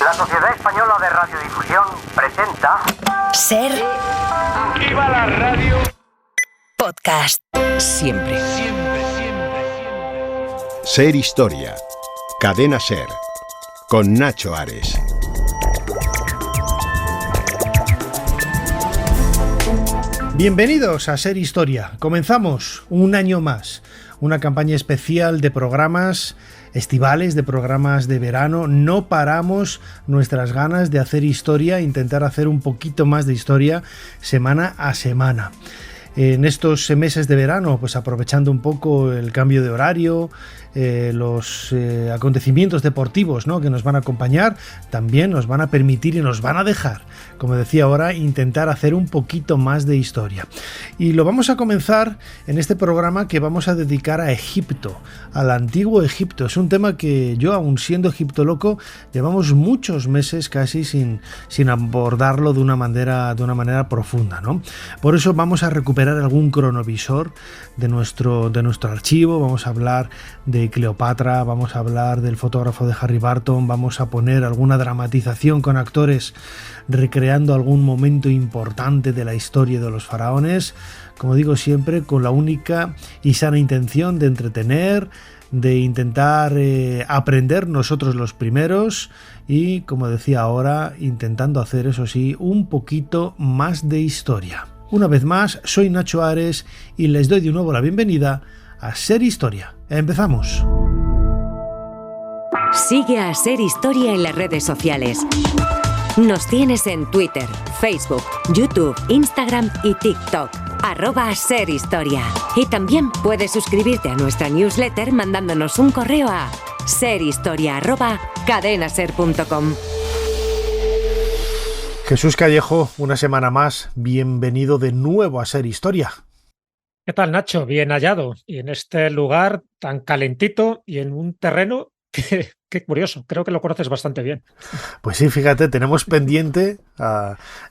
La Sociedad Española de Radiodifusión presenta... Ser... ¡Viva la radio! Podcast. Siempre. Ser Historia. Cadena Ser. Con Nacho Ares. Bienvenidos a Ser Historia. Comenzamos un año más. Una campaña especial de programas estivales, de programas de verano. No paramos nuestras ganas de hacer historia, intentar hacer un poquito más de historia semana a semana. En estos meses de verano, pues aprovechando un poco el cambio de horario, los acontecimientos deportivos, ¿no?, que nos van a acompañar, también nos van a permitir y nos van a dejar, como decía ahora, intentar hacer un poquito más de historia. Y lo vamos a comenzar en este programa que vamos a dedicar a Egipto, al antiguo Egipto. Es un tema que yo, aun siendo egiptoloco, llevamos muchos meses casi sin abordarlo de una manera profunda, ¿no? Por eso vamos a recuperar algún cronovisor de nuestro archivo. Vamos a hablar de Cleopatra, vamos a hablar del fotógrafo de Harry Barton, vamos a poner alguna dramatización con actores recreando algún momento importante de la historia de los faraones, como digo siempre, con la única y sana intención de entretener, de intentar aprender nosotros los primeros y, como decía ahora, intentando hacer, eso sí, un poquito más de historia. Una vez más, soy Nacho Ares y les doy de nuevo la bienvenida a Ser Historia. ¡Empezamos! Sigue a Ser Historia en las redes sociales. Nos tienes en Twitter, Facebook, YouTube, Instagram y TikTok. @Ser Historia. Y también puedes suscribirte a nuestra newsletter mandándonos un correo a serhistoria@cadenaser.com. Jesús Callejo, una semana más, bienvenido de nuevo a Ser Historia. ¿Qué tal, Nacho? Bien hallado. Y en este lugar tan calentito y en un terreno que curioso. Creo que lo conoces bastante bien. Pues sí, fíjate, tenemos pendiente,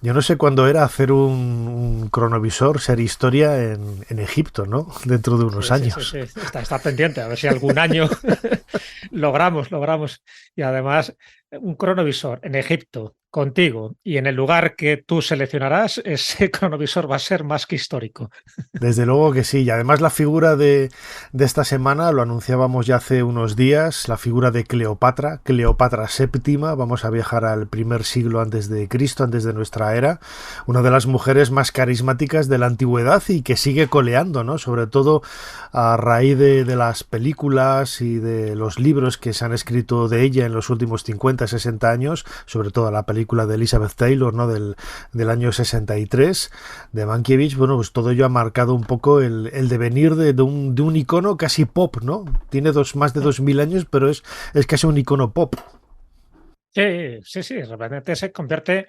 yo no sé cuándo era, hacer un cronovisor, Ser Historia en Egipto, ¿no? Dentro de unos años. Sí. Está pendiente, a ver si algún año logramos. Y además, un cronovisor en Egipto contigo y en el lugar que tú seleccionarás, ese cronovisor va a ser más que histórico. Desde luego que sí, y además la figura de esta semana, lo anunciábamos ya hace unos días, la figura de Cleopatra VII. Vamos a viajar al primer siglo antes de Cristo, antes de nuestra era, una de las mujeres más carismáticas de la antigüedad y que sigue coleando, ¿no? Sobre todo a raíz de las películas y de los libros que se han escrito de ella en los últimos 50, 60 años, sobre todo la película de Elizabeth Taylor, ¿no?, del año 63, de Mankiewicz. Bueno, pues todo ello ha marcado un poco el devenir de un icono casi pop, ¿no? Tiene más de 2000 años, pero es casi un icono pop. Sí, realmente se convierte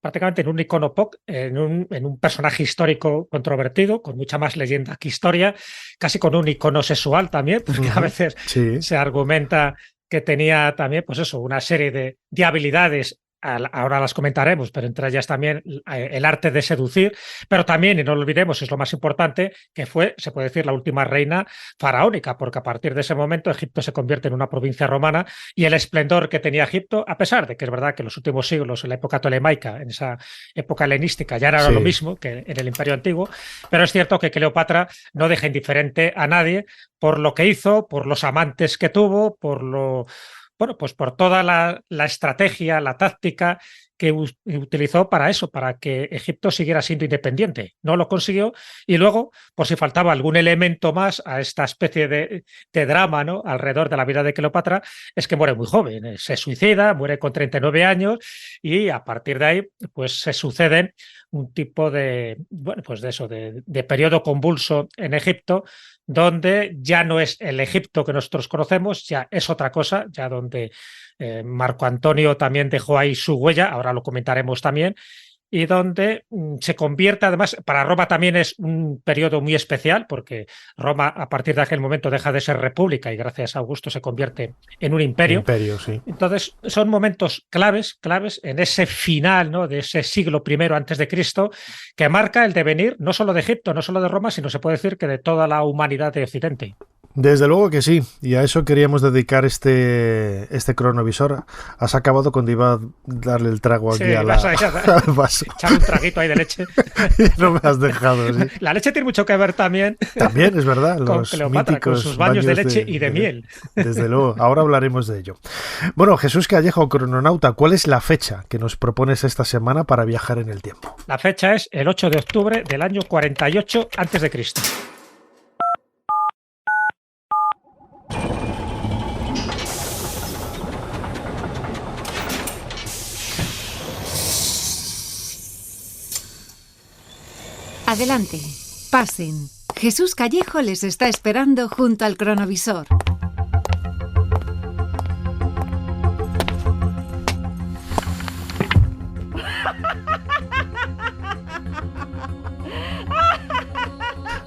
prácticamente en un icono pop, en un personaje histórico controvertido, con mucha más leyenda que historia, casi con un icono sexual también, porque a veces se argumenta que tenía también, pues eso, una serie de habilidades. Ahora las comentaremos, pero entre ellas también el arte de seducir, pero también, y no lo olvidemos, es lo más importante, que fue, se puede decir, la última reina faraónica, porque a partir de ese momento Egipto se convierte en una provincia romana y el esplendor que tenía Egipto, a pesar de que es verdad que en los últimos siglos, en la época tolemaica, en esa época helenística, ya era lo mismo que en el Imperio Antiguo, pero es cierto que Cleopatra no deja indiferente a nadie por lo que hizo, por los amantes que tuvo, pues por toda la estrategia, la táctica que utilizó para eso, para que Egipto siguiera siendo independiente. No lo consiguió y luego, por si faltaba algún elemento más a esta especie de drama, ¿no?, alrededor de la vida de Cleopatra, es que muere muy joven, se suicida, muere con 39 años y a partir de ahí pues se suceden un tipo de periodo convulso en Egipto, donde ya no es el Egipto que nosotros conocemos, ya es otra cosa, ya donde Marco Antonio también dejó ahí su huella, ahora lo comentaremos también, y donde se convierte, además, para Roma también es un periodo muy especial, porque Roma a partir de aquel momento deja de ser república y gracias a Augusto se convierte en un imperio. Sí. Entonces son momentos claves en ese final, ¿no?, de ese siglo I antes de Cristo, que marca el devenir no solo de Egipto, no solo de Roma, sino se puede decir que de toda la humanidad de Occidente. Desde luego que sí, y a eso queríamos dedicar este cronovisor. Has acabado cuando iba a darle el trago aquí al vaso. Echar un traguito ahí de leche. No me has dejado, sí. La leche tiene mucho que ver también. También, es verdad. Con los Cleopatra, con sus baños de leche y de miel. Desde luego, ahora hablaremos de ello. Bueno, Jesús Callejo, crononauta, ¿cuál es la fecha que nos propones esta semana para viajar en el tiempo? La fecha es el 8 de octubre del año 48 a.C. Adelante, pasen. Jesús Callejo les está esperando junto al cronovisor.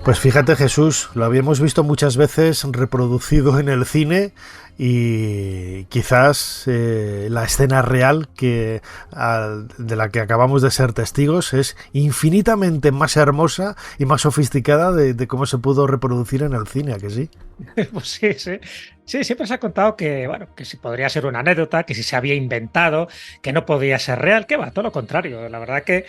Pues fíjate, Jesús, lo habíamos visto muchas veces reproducido en el cine y quizás la escena real de la que acabamos de ser testigos es infinitamente más hermosa y más sofisticada de cómo se pudo reproducir en el cine, ¿a que sí? Pues sí, sí. Sí, siempre se ha contado que, bueno, que si podría ser una anécdota, que si se había inventado, que no podía ser real, que va, todo lo contrario. La verdad que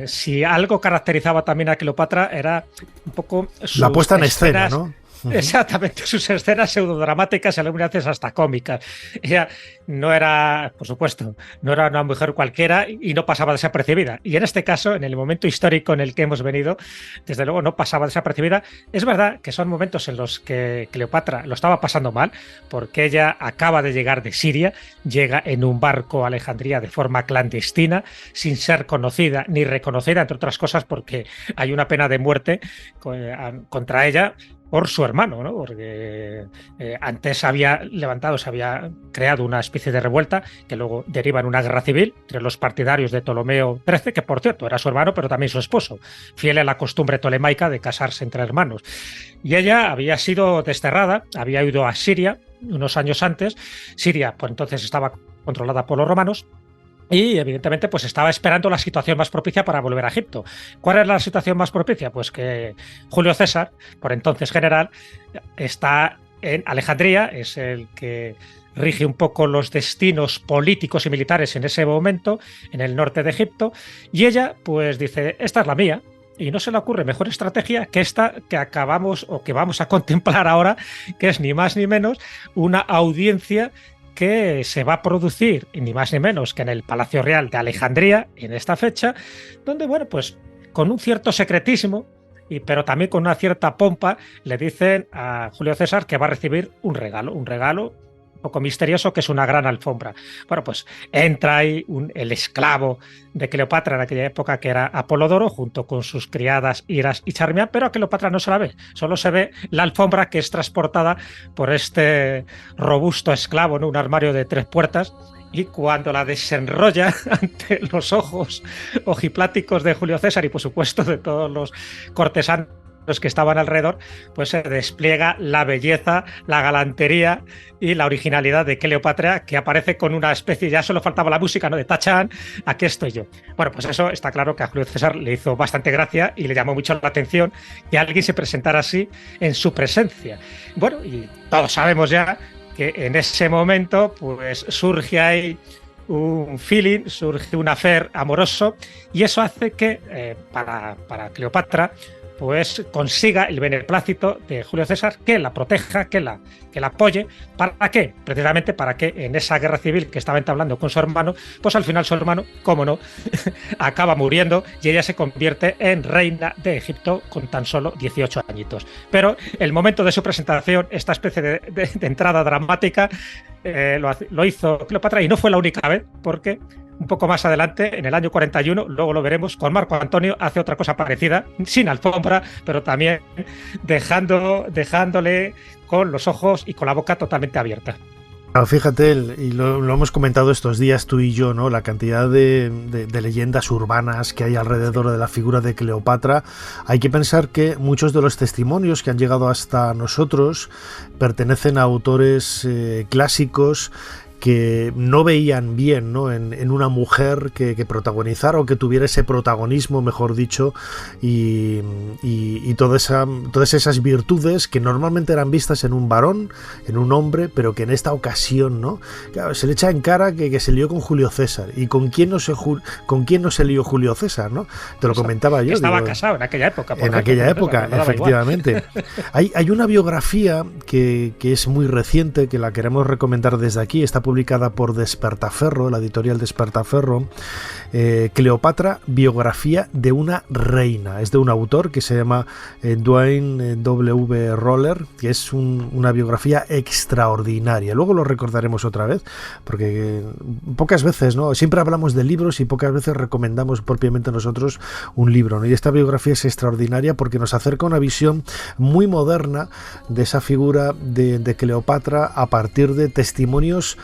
si algo caracterizaba también a Cleopatra era un poco la puesta en escena, ¿no? Exactamente, sus escenas pseudodramáticas, algunas veces hasta cómicas. Ella no era, por supuesto, no era una mujer cualquiera y no pasaba desapercibida. Y en este caso, en el momento histórico en el que hemos venido, desde luego no pasaba desapercibida. Es verdad que son momentos en los que Cleopatra lo estaba pasando mal, porque ella acaba de llegar de Siria, llega en un barco a Alejandría de forma clandestina, sin ser conocida ni reconocida, entre otras cosas porque hay una pena de muerte contra ella por su hermano, ¿no? Porque antes se había creado una especie de revuelta que luego deriva en una guerra civil entre los partidarios de Ptolomeo XIII, que por cierto era su hermano, pero también su esposo, fiel a la costumbre tolemaica de casarse entre hermanos. Y ella había sido desterrada, había ido a Siria unos años antes. Siria, pues entonces estaba controlada por los romanos. Y evidentemente pues estaba esperando la situación más propicia para volver a Egipto. ¿Cuál es la situación más propicia? Pues que Julio César, por entonces general, está en Alejandría, es el que rige un poco los destinos políticos y militares en ese momento, en el norte de Egipto, y ella pues dice, esta es la mía, y no se le ocurre mejor estrategia que esta que acabamos o que vamos a contemplar ahora, que es ni más ni menos una audiencia que se va a producir ni más ni menos que en el Palacio Real de Alejandría en esta fecha, donde, bueno, pues con un cierto secretismo, pero también con una cierta pompa, le dicen a Julio César que va a recibir un regalo un poco misterioso, que es una gran alfombra. Bueno, pues entra ahí el esclavo de Cleopatra en aquella época, que era Apolodoro, junto con sus criadas Iras y Charmian, pero a Cleopatra no se la ve, solo se ve la alfombra que es transportada por este robusto esclavo, ¿no? Un armario de 3 puertas, y cuando la desenrolla ante los ojos ojipláticos de Julio César y por supuesto de todos los cortesanos que estaban alrededor, pues se despliega la belleza, la galantería y la originalidad de Cleopatra, que aparece con una especie, ya solo faltaba la música, ¿no? De tachan, aquí estoy yo. Bueno, pues eso está claro que a Julio César le hizo bastante gracia y le llamó mucho la atención que alguien se presentara así en su presencia. Bueno, y todos sabemos ya que en ese momento pues surge ahí un feeling, surge un affair amoroso, y eso hace que para Cleopatra pues consiga el beneplácito de Julio César, que la proteja, que la apoye. ¿Para qué? Precisamente para que en esa guerra civil que estaba entablando con su hermano, pues al final su hermano, cómo no, acaba muriendo y ella se convierte en reina de Egipto con tan solo 18 añitos. Pero el momento de su presentación, esta especie de entrada dramática, lo hizo Cleopatra, y no fue la única vez, porque un poco más adelante, en el año 41, luego lo veremos, con Marco Antonio hace otra cosa parecida, sin alfombra, pero también dejándole con los ojos y con la boca totalmente abierta. Fíjate, y lo hemos comentado estos días tú y yo, ¿no? La cantidad de leyendas urbanas que hay alrededor de la figura de Cleopatra. Hay que pensar que muchos de los testimonios que han llegado hasta nosotros pertenecen a autores clásicos que no veían bien, ¿no?, en una mujer que protagonizara o que tuviera ese protagonismo, mejor dicho, y todas esas virtudes que normalmente eran vistas en un varón, en un hombre, pero que en esta ocasión, ¿no?, claro, se le echa en cara que se lió con Julio César. ¿Y con quién no se lió Julio César, no? Te lo comentaba yo. Que estaba casado en aquella época. En aquella época, efectivamente. Hay una biografía que es muy reciente, que la queremos recomendar desde aquí. Está publicada por Despertaferro, la editorial Despertaferro. Cleopatra, biografía de una reina. Es de un autor que se llama Dwayne W. Roller, que es una biografía extraordinaria. Luego lo recordaremos otra vez, porque pocas veces, ¿no?, siempre hablamos de libros y pocas veces recomendamos propiamente nosotros un libro, ¿no? Y esta biografía es extraordinaria porque nos acerca una visión muy moderna de esa figura de Cleopatra a partir de testimonios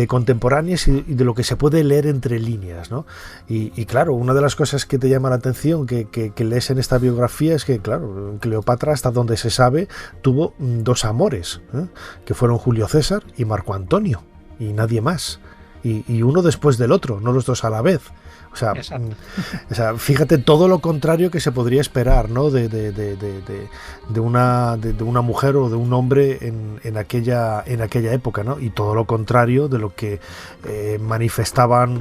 contemporáneos y de lo que se puede leer entre líneas, ¿no? Y claro, una de las cosas que te llama la atención que lees en esta biografía es que, claro, Cleopatra, hasta donde se sabe, tuvo dos amores, que fueron Julio César y Marco Antonio, y nadie más. Y uno después del otro, no los dos a la vez. O sea, fíjate todo lo contrario que se podría esperar, ¿no?, de una mujer o de un hombre en aquella época, ¿no? Y todo lo contrario de lo que manifestaban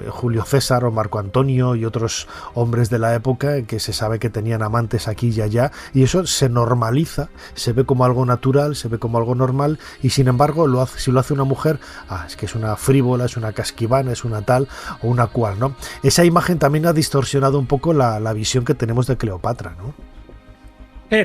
Julio César o Marco Antonio y otros hombres de la época, que se sabe que tenían amantes aquí y allá, y eso se normaliza, se ve como algo natural, se ve como algo normal, y sin embargo si lo hace una mujer, es que es una frívola, es una casquivana, es una tal o una cual, ¿no? Esa imagen también ha distorsionado un poco la visión que tenemos de Cleopatra, ¿no?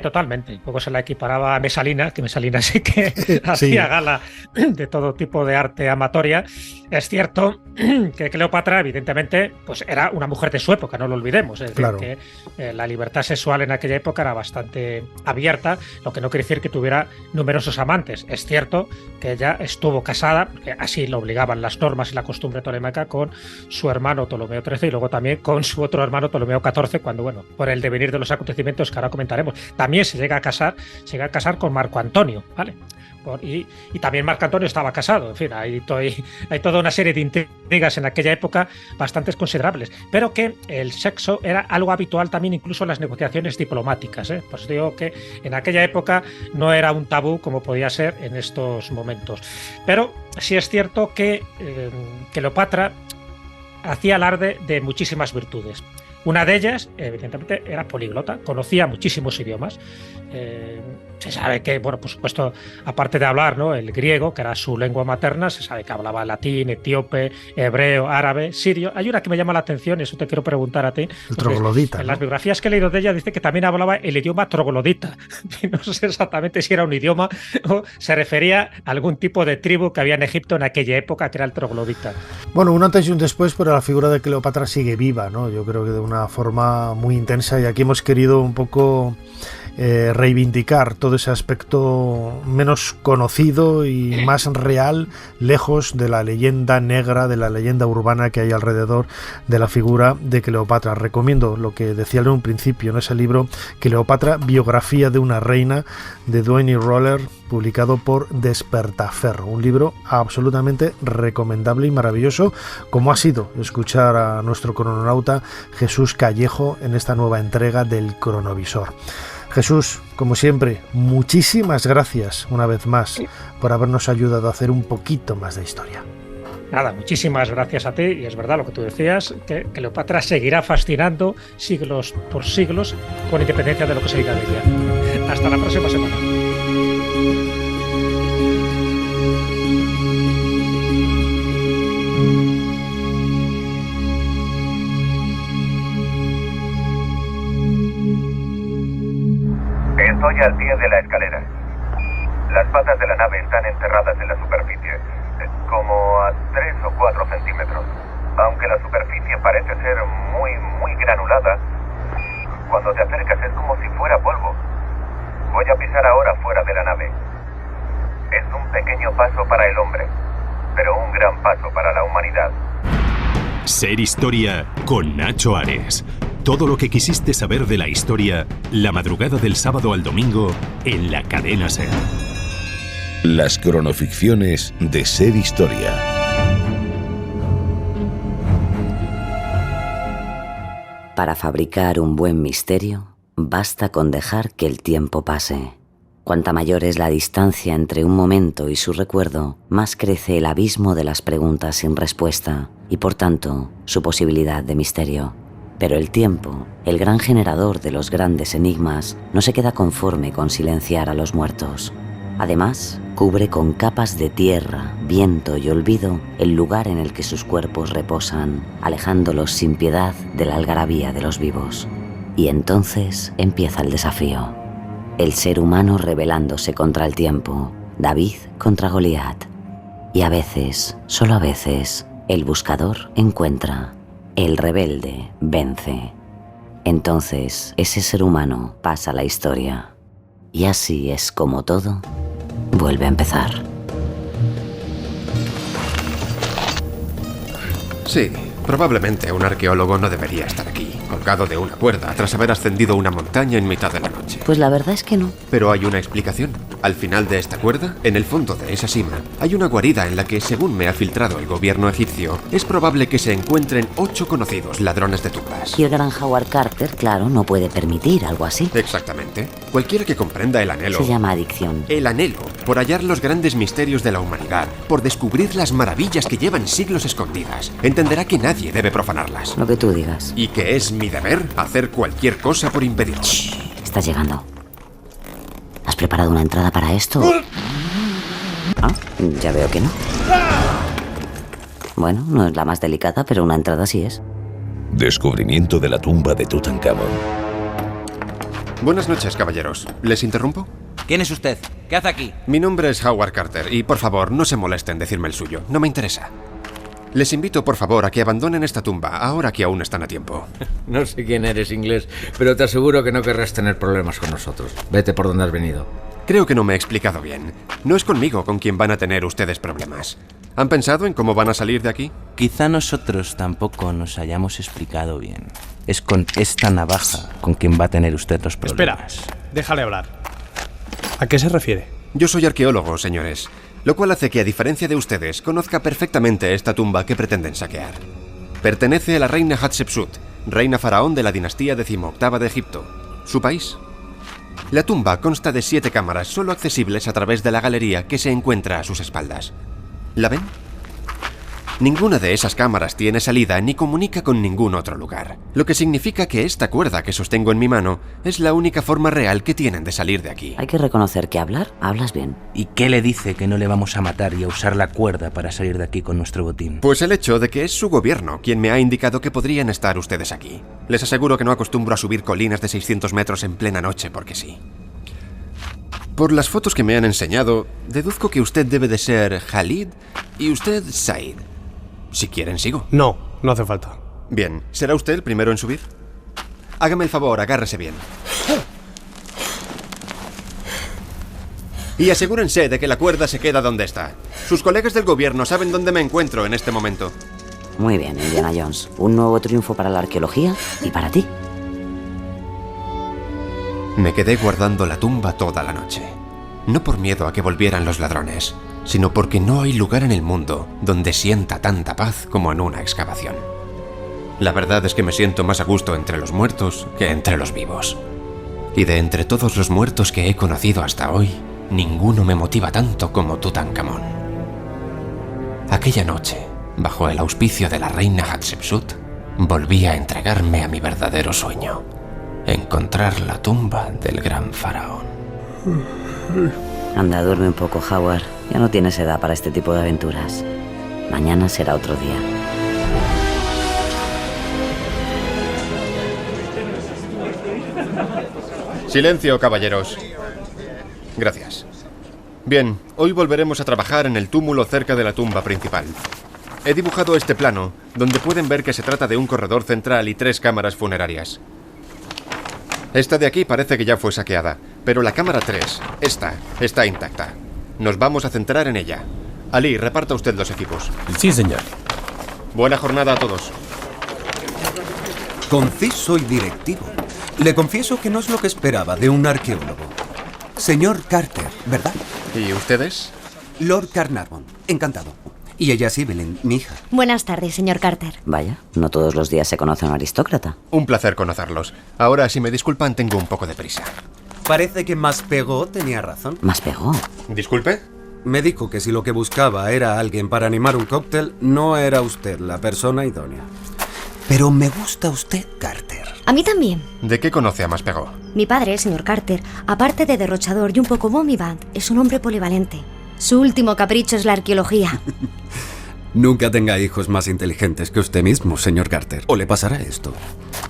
Totalmente. Un poco se la equiparaba a Mesalina, que Mesalina sí que hacía gala de todo tipo de arte amatoria. Es cierto que Cleopatra, evidentemente, pues era una mujer de su época, no lo olvidemos. Es decir, que la libertad sexual en aquella época era bastante abierta, lo que no quiere decir que tuviera numerosos amantes. Es cierto que ella estuvo casada, porque así lo obligaban las normas y la costumbre tolemaica, con su hermano Ptolomeo XIII y luego también con su otro hermano Ptolomeo XIV, cuando, bueno, por el devenir de los acontecimientos que ahora comentaremos, también se llega a casar con Marco Antonio, ¿vale? Y también Marco Antonio estaba casado. En fin, hay toda una serie de intrigas en aquella época bastante considerables, pero que el sexo era algo habitual también incluso en las negociaciones diplomáticas, ¿eh? Pues digo que en aquella época no era un tabú como podía ser en estos momentos. Pero sí es cierto que Cleopatra hacía alarde de muchísimas virtudes. Una de ellas, evidentemente, era políglota, conocía muchísimos idiomas. Se sabe que, bueno, por supuesto, aparte de hablar, ¿no?, el griego, que era su lengua materna, se sabe que hablaba latín, etíope, hebreo, árabe, sirio. Hay una que me llama la atención y eso te quiero preguntar a ti. El troglodita. En las biografías que he leído de ella dice que también hablaba el idioma troglodita. No sé exactamente si era un idioma o se refería a algún tipo de tribu que había en Egipto en aquella época, que era el troglodita. Bueno, un antes y un después, pero la figura de Cleopatra sigue viva, ¿no? Yo creo que de una forma muy intensa, y aquí hemos querido un poco reivindicar todo ese aspecto menos conocido y más real, lejos de la leyenda negra, de la leyenda urbana que hay alrededor de la figura de Cleopatra. Recomiendo lo que decía en un principio, en ese libro Cleopatra, biografía de una reina, de Dwayne Roller, publicado por Despertaferro, un libro absolutamente recomendable y maravilloso, como ha sido escuchar a nuestro crononauta Jesús Callejo en esta nueva entrega del Cronovisor. Jesús, como siempre, muchísimas gracias una vez más por habernos ayudado a hacer un poquito más de historia. Nada, muchísimas gracias a ti, y es verdad lo que tú decías, que Cleopatra seguirá fascinando siglos por siglos, con independencia de lo que se diga de ella. Hasta la próxima semana. Estoy al pie de la escalera. Las patas de la nave están enterradas en la superficie, como a 3 o 4 centímetros. Aunque la superficie parece ser muy granulada, cuando te acercas es como si fuera polvo. Voy a pisar ahora fuera de la nave. Es un pequeño paso para el hombre, pero un gran paso para la humanidad. Ser Historia con Nacho Ares. Todo lo que quisiste saber de la historia, la madrugada del sábado al domingo, en la cadena SER. Las cronoficciones de Ser Historia. Para fabricar un buen misterio, basta con dejar que el tiempo pase. Cuanta mayor es la distancia entre un momento y su recuerdo, más crece el abismo de las preguntas sin respuesta y, por tanto, su posibilidad de misterio. Pero el tiempo, el gran generador de los grandes enigmas, no se queda conforme con silenciar a los muertos. Además, cubre con capas de tierra, viento y olvido el lugar en el que sus cuerpos reposan, alejándolos sin piedad de la algarabía de los vivos. Y entonces empieza el desafío. El ser humano rebelándose contra el tiempo, David contra Goliat. Y a veces, solo a veces, el buscador encuentra, el rebelde vence. Entonces, ese ser humano pasa a la historia. Y así es como todo vuelve a empezar. Sí, probablemente un arqueólogo no debería estar aquí, colgado de una cuerda tras haber ascendido una montaña en mitad de la noche. Pues la verdad es que no. Pero hay una explicación. Al final de esta cuerda, en el fondo de esa cima, hay una guarida en la que, según me ha filtrado el gobierno egipcio, es probable que se encuentren 8 conocidos ladrones de tumbas. Y el gran Howard Carter, claro, no puede permitir algo así. Exactamente. Cualquiera que comprenda el anhelo... Se llama adicción. El anhelo por hallar los grandes misterios de la humanidad, por descubrir las maravillas que llevan siglos escondidas, entenderá que nadie debe profanarlas. Lo que tú digas. Y que es mi deber hacer cualquier cosa por impedirlo. Estás llegando. ¿Has preparado una entrada para esto? Ah, ya veo que no. Bueno, no es la más delicada, pero una entrada sí es. Descubrimiento de la tumba de Tutankamón. Buenas noches, caballeros. ¿Les interrumpo? ¿Quién es usted? ¿Qué hace aquí? Mi nombre es Howard Carter y, por favor, no se molesten en decirme el suyo. No me interesa. Les invito, por favor, a que abandonen esta tumba, ahora que aún están a tiempo. No sé quién eres, inglés, pero te aseguro que no querrás tener problemas con nosotros. Vete por donde has venido. Creo que no me he explicado bien. No es conmigo con quien van a tener ustedes problemas. ¿Han pensado en cómo van a salir de aquí? Quizá nosotros tampoco nos hayamos explicado bien. Es con esta navaja con quien va a tener usted los problemas. Espera, déjale hablar. ¿A qué se refiere? Yo soy arqueólogo, señores. Lo cual hace que, a diferencia de ustedes, conozca perfectamente esta tumba que pretenden saquear. Pertenece a la reina Hatshepsut, reina faraón de la dinastía XVIII de Egipto. ¿Su país? La tumba consta de 7 cámaras, solo accesibles a través de la galería que se encuentra a sus espaldas. ¿La ven? Ninguna de esas cámaras tiene salida ni comunica con ningún otro lugar, lo que significa que esta cuerda que sostengo en mi mano es la única forma real que tienen de salir de aquí. Hay que reconocer que hablas bien. ¿Y qué le dice que no le vamos a matar y a usar la cuerda para salir de aquí con nuestro botín? Pues el hecho de que es su gobierno quien me ha indicado que podrían estar ustedes aquí. Les aseguro que no acostumbro a subir colinas de 600 metros en plena noche porque sí. Por las fotos que me han enseñado, deduzco que usted debe de ser Khalid y usted Said. Si quieren, sigo. No hace falta. Bien, ¿será usted el primero en subir? Hágame el favor, agárrese bien. Y asegúrense de que la cuerda se queda donde está. Sus colegas del gobierno saben dónde me encuentro en este momento. Muy bien, Indiana Jones. Un nuevo triunfo para la arqueología y para ti. Me quedé guardando la tumba toda la noche. No por miedo a que volvieran los ladrones, sino porque no hay lugar en el mundo donde sienta tanta paz como en una excavación. La verdad es que me siento más a gusto entre los muertos que entre los vivos. Y de entre todos los muertos que he conocido hasta hoy, ninguno me motiva tanto como Tutankamón. Aquella noche, bajo el auspicio de la reina Hatshepsut, volví a entregarme a mi verdadero sueño: encontrar la tumba del gran faraón. Anda, duerme un poco, Howard. Ya no tienes edad para este tipo de aventuras. Mañana será otro día. Silencio, caballeros. Gracias. Bien, hoy volveremos a trabajar en el túmulo cerca de la tumba principal. He dibujado este plano, donde pueden ver que se trata de un corredor central y 3 cámaras funerarias. Esta de aquí parece que ya fue saqueada, pero la cámara 3, esta, está intacta. Nos vamos a centrar en ella. Ali, reparta usted los equipos. Sí, señor. Buena jornada a todos. Conciso y directivo. Le confieso que no es lo que esperaba de un arqueólogo. Señor Carter, ¿verdad? ¿Y ustedes? Lord Carnarvon, encantado. Y ella es Evelyn, mi hija. Buenas tardes, señor Carter. Vaya, no todos los días se conoce a un aristócrata. Un placer conocerlos. Ahora, si me disculpan, tengo un poco de prisa. Parece que Maspero tenía razón. ¿Maspero? ¿Disculpe? Me dijo que si lo que buscaba era alguien para animar un cóctel, no era usted la persona idónea. Pero me gusta usted, Carter. A mí también. ¿De qué conoce a Maspero? Mi padre, señor Carter, aparte de derrochador y un poco bombivant, es un hombre polivalente. Su último capricho es la arqueología. Nunca tenga hijos más inteligentes que usted mismo, señor Carter, o le pasará esto.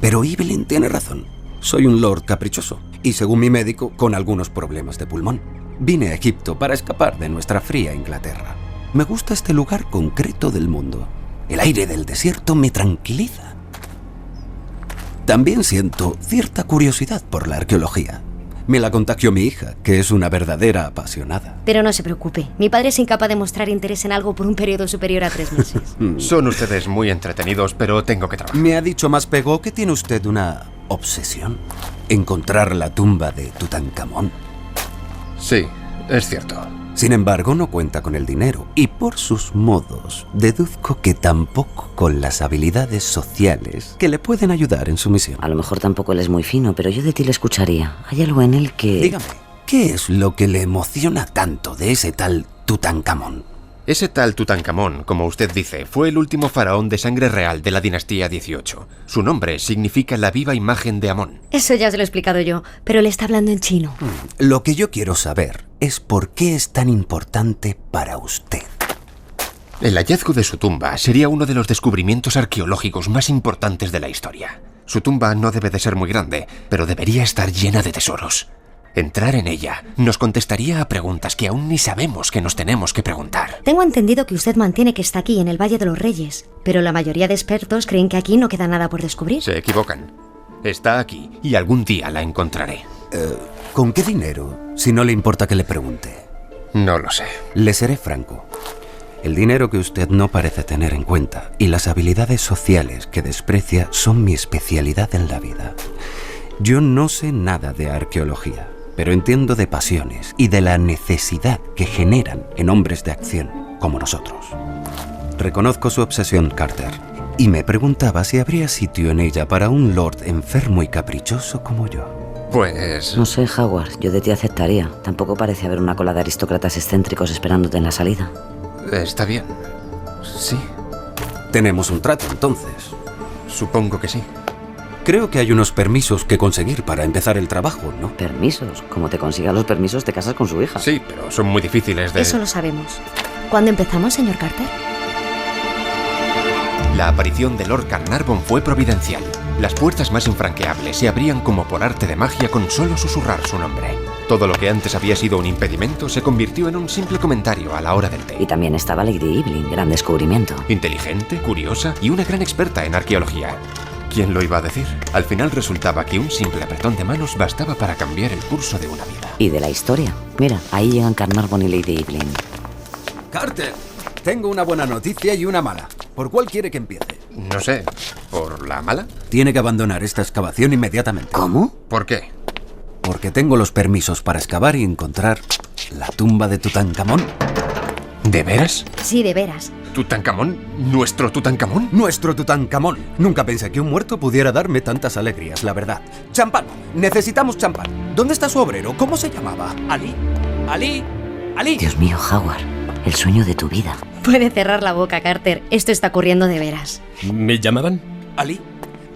Pero Evelyn tiene razón. Soy un lord caprichoso y, según mi médico, con algunos problemas de pulmón. Vine a Egipto para escapar de nuestra fría Inglaterra. Me gusta este lugar concreto del mundo. El aire del desierto me tranquiliza. También siento cierta curiosidad por la arqueología. Me la contagió mi hija, que es una verdadera apasionada. Pero no se preocupe, mi padre es incapaz de mostrar interés en algo por un periodo superior a 3 meses. Son ustedes muy entretenidos, pero tengo que trabajar. Me ha dicho Maspero que tiene usted una obsesión. Encontrar la tumba de Tutankamón. Sí, es cierto. Sin embargo, no cuenta con el dinero y por sus modos deduzco que tampoco con las habilidades sociales que le pueden ayudar en su misión. A lo mejor tampoco él es muy fino, pero yo de ti le escucharía. Hay algo en él que... Dígame, ¿qué es lo que le emociona tanto de ese tal Tutankamón? Ese tal Tutankamón, como usted dice, fue el último faraón de sangre real de la dinastía 18. Su nombre significa la viva imagen de Amón. Eso ya se lo he explicado yo, pero él está hablando en chino. Lo que yo quiero saber es por qué es tan importante para usted. El hallazgo de su tumba sería uno de los descubrimientos arqueológicos más importantes de la historia. Su tumba no debe de ser muy grande, pero debería estar llena de tesoros. Entrar en ella nos contestaría a preguntas que aún ni sabemos que nos tenemos que preguntar. Tengo entendido que usted mantiene que está aquí, en el Valle de los Reyes, pero la mayoría de expertos creen que aquí no queda nada por descubrir. Se equivocan. Está aquí y algún día la encontraré. ¿Con qué dinero? Si no le importa que le pregunte. No lo sé. Le seré franco. El dinero que usted no parece tener en cuenta y las habilidades sociales que desprecia son mi especialidad en la vida. Yo no sé nada de arqueología, pero entiendo de pasiones y de la necesidad que generan en hombres de acción como nosotros. Reconozco su obsesión, Carter, y me preguntaba si habría sitio en ella para un lord enfermo y caprichoso como yo. Pues... No sé, Howard, yo de ti aceptaría. Tampoco parece haber una cola de aristócratas excéntricos esperándote en la salida. Está bien. Sí. Tenemos un trato, entonces. Supongo que sí. Creo que hay unos permisos que conseguir para empezar el trabajo, ¿no? ¿Permisos? Como te consigas los permisos, te casas con su hija. Sí, pero son muy difíciles de... Eso lo sabemos. ¿Cuándo empezamos, señor Carter? La aparición de Lord Carnarvon fue providencial. Las puertas más infranqueables se abrían como por arte de magia con solo susurrar su nombre. Todo lo que antes había sido un impedimento se convirtió en un simple comentario a la hora del té. Y también estaba Lady Evelyn, gran descubrimiento. Inteligente, curiosa y una gran experta en arqueología. ¿Quién lo iba a decir? Al final resultaba que un simple apretón de manos bastaba para cambiar el curso de una vida. Y de la historia. Mira, ahí llegan Carnarvon y Lady Evelyn. Carter, tengo una buena noticia y una mala. ¿Por cuál quiere que empiece? No sé, ¿por la mala? Tiene que abandonar esta excavación inmediatamente. ¿Cómo? ¿Por qué? Porque tengo los permisos para excavar y encontrar la tumba de Tutankamón. ¿De veras? Sí, de veras. ¿Tutankamón? ¿Nuestro Tutankamón? Nuestro Tutankamón. Nunca pensé que un muerto pudiera darme tantas alegrías, la verdad. ¡Champán! Necesitamos champán. ¿Dónde está su obrero? ¿Cómo se llamaba? ¿Ali? ¿Ali? ¿Ali? Dios mío, Howard. El sueño de tu vida. Puede cerrar la boca, Carter. Esto está ocurriendo de veras. ¿Me llamaban? Ali,